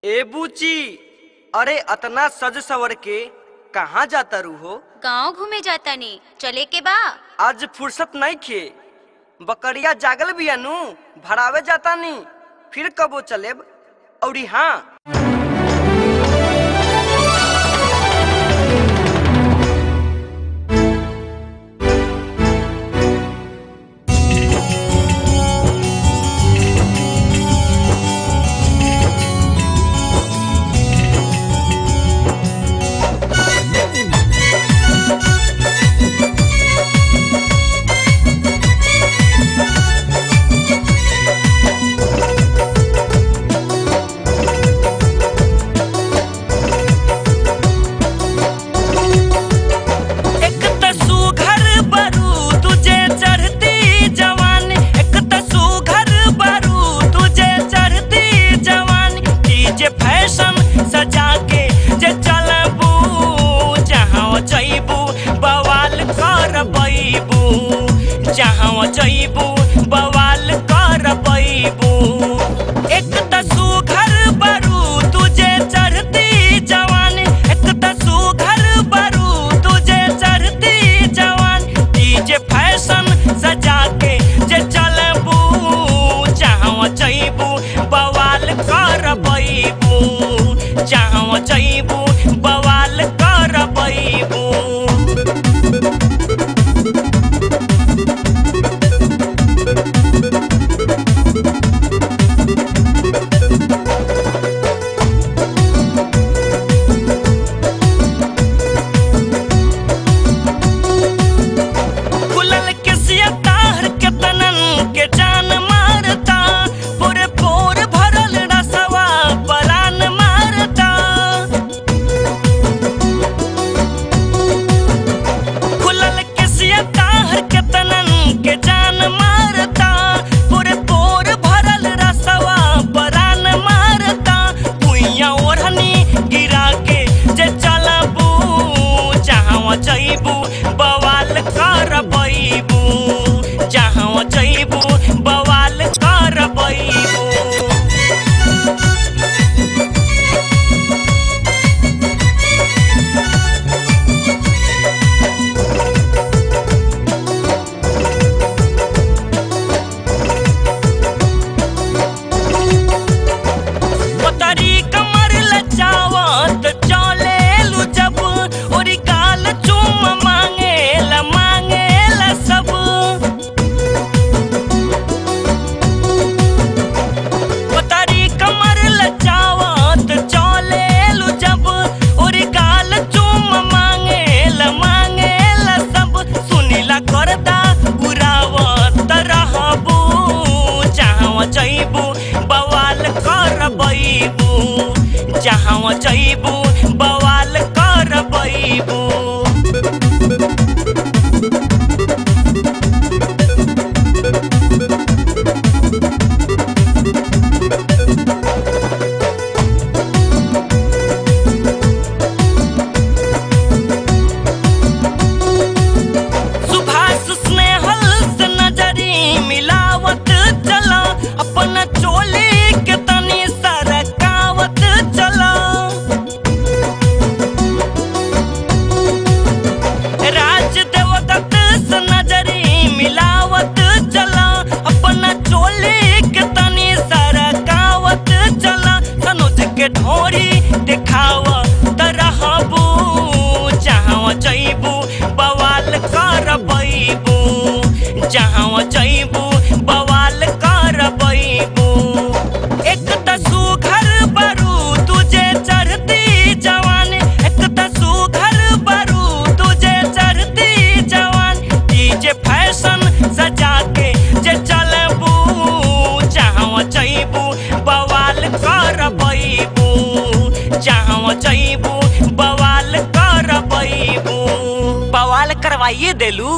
ए बूची, अरे अतना सज सवर के कहाँ जाता रू हो? गाँव घूमे जाता नी, चले के बा? आज फुर्सत नहीं खे, बकरिया जागल बिया नु, भरावे जाता नी, फिर कबो चलेब। औरी हाँ, जहाँ जइबू बवाल कर पैबू। एक तसू घर बरू तुझे चढ़ती जवान, एक तसू घर बरू तुझे चढ़ती जवान। डीजे फैशन सजा के जे चलबू, जहाँ जइबू बवाल कर पैबू, जहाँ जइबू बवाल कर पैबू। बवाल कर पैबू, जहाँ जइबू बवाल कर पैबू। पतरी कमर लचावत चले लू जब, और गाल चूम मांगेला सब। पतरी कमर लचावत चले लू जब, और गाल चूम मांगेला सब। सुनीला करदा उड़ावत रहबू, जहाँ जइबू बवाल कर पैबू, जहाँ जइबू बवाल कर पैबू। सुभाष स्नेहल से नजरी मिलावत चला, अपना चोली के तनी सरकावत चला। राज देवदत्त से नजरी मिलावत चला, अपना चोली के तनी सरकावत चला। सनोज के ढोरी दिखावत रहबू, जहाँ जइबू बवाल कर पैबू, जहाँ जइबू बवाल कर पैबू। एक तसू घर बरू तुझे चढ़ती जवान, एक तसू घर बरू तुझे चढ़ती जवान। डीजे फैशन सजा के जे चलबू, जहाँ जइबू बवाल कर पैबू, जहाँ जइबू बवाल कर पैबू। बवाल करवाइए देलू।